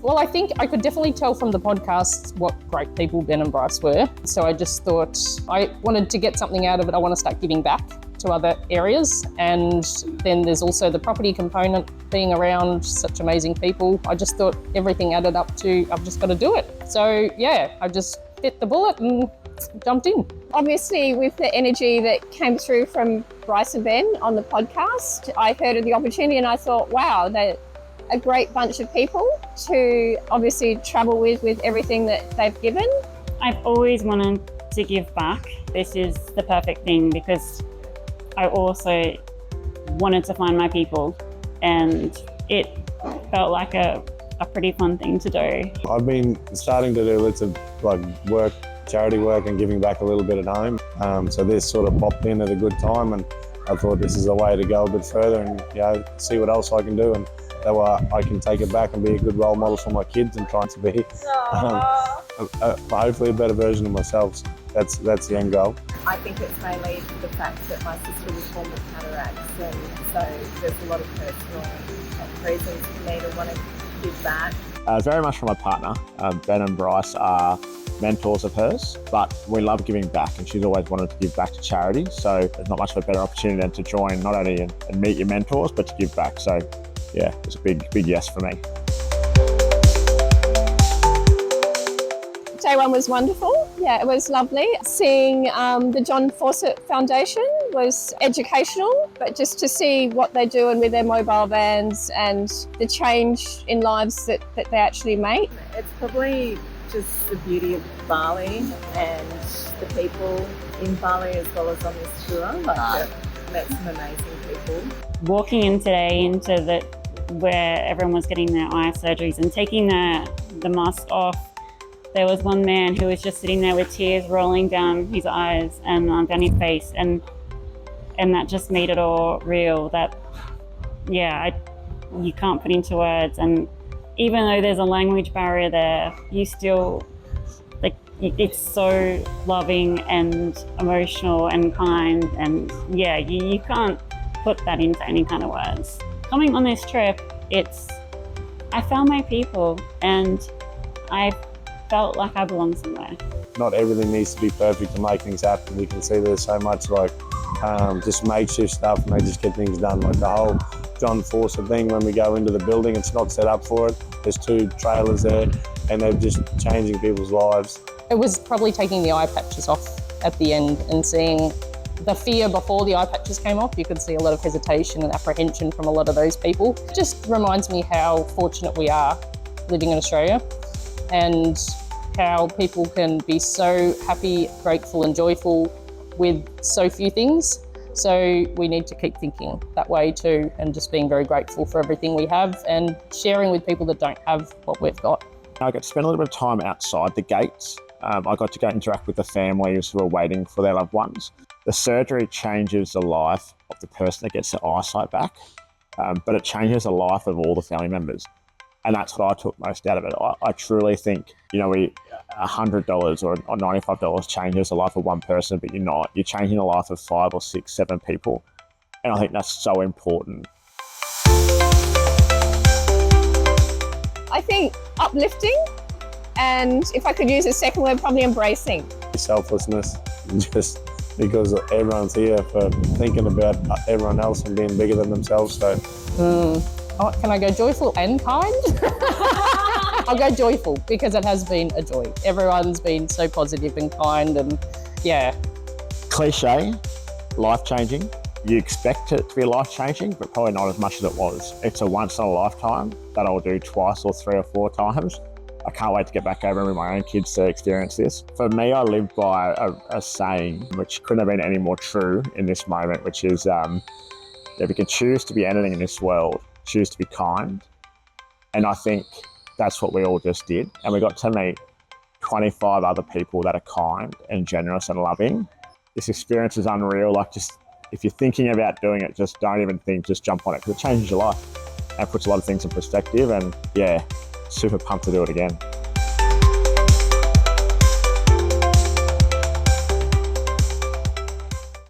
Well, I think I could definitely tell from the podcast what great people Ben and Bryce were. So I just thought I wanted to get something out of it. I want to start giving back to other areas. And then there's also the property component, being around such amazing people. I just thought everything added up to, I've just got to do it. So yeah, I just bit the bullet and jumped in. Obviously, with the energy that came through from Bryce and Ben on the podcast, I heard of the opportunity and I thought, wow, they're a great bunch of people to obviously travel with everything that they've given. I've always wanted to give back. This is the perfect thing because I also wanted to find my people and it felt like a pretty fun thing to do. I've been starting to do lots of work, charity work and giving back a little bit at home. So this sort of popped in at a good time and I thought this is a way to go a bit further and see what else I can do, and that way I can take it back and be a good role model for my kids and trying to be hopefully a better version of myself. That's the end goal. I think it's mainly the fact that my sister was born with cataracts, and so there's a lot of personal reasons for me to want to give back. Very much from my partner. Ben and Bryce are mentors of hers, but we love giving back and she's always wanted to give back to charity. So there's not much of a better opportunity than to join not only and meet your mentors, but to give back. So yeah, it's a big yes for me. Day one was wonderful. Yeah, it was lovely. Seeing the John Fawcett Foundation was educational, but just to see what they're doing with their mobile vans and the change in lives that they actually make. It's probably just the beauty of Bali and the people in Bali as well as on this tour. I've met some amazing people. Walking in today into where everyone was getting their eye surgeries and taking the mask off, there was one man who was just sitting there with tears rolling down his eyes and down his face, and that just made it all real. That you can't put into words. And even though there's a language barrier there, you still it's so loving and emotional and kind, and you can't put that into any kind of words. Coming on this trip, I found my people and I felt like I belong somewhere. Not everything needs to be perfect to make things happen. We can see there's so much just makeshift stuff and they just get things done. Like the whole John Fawcett thing, when we go into the building, it's not set up for it. There's 2 trailers there and they're just changing people's lives. It was probably taking the eye patches off at the end and seeing the fear before the eye patches came off. You could see a lot of hesitation and apprehension from a lot of those people. It just reminds me how fortunate we are living in Australia and how people can be so happy, grateful and joyful with so few things. So we need to keep thinking that way too, and just being very grateful for everything we have and sharing with people that don't have what we've got. I got to spend a little bit of time outside the gates. I got to go interact with the families who are waiting for their loved ones. The surgery changes the life of the person that gets their eyesight back, but it changes the life of all the family members. And that's what I took most out of it. I truly think, $100 or $95 changes the life of one person, but you're changing the life of 5 or 6, 7 people. And I think that's so important. I think uplifting, and if I could use a second word, probably embracing. Selflessness, just because everyone's here for thinking about everyone else and being bigger than themselves. So. Can I go joyful and kind? I'll go joyful because it has been a joy. Everyone's been so positive and kind and Cliche, life-changing. You expect it to be life-changing, but probably not as much as it was. It's a once in a lifetime that I'll do twice or 3 or 4 times. I can't wait to get back over with my own kids to experience this. For me, I live by a saying which couldn't have been any more true in this moment, which is if you can choose to be anything in this world, choose to be kind. And I think that's what we all just did. And we got to meet 25 other people that are kind and generous and loving. This experience is unreal. Just if you're thinking about doing it, just don't even think, just jump on it because it changes your life and puts a lot of things in perspective. And super pumped to do it again.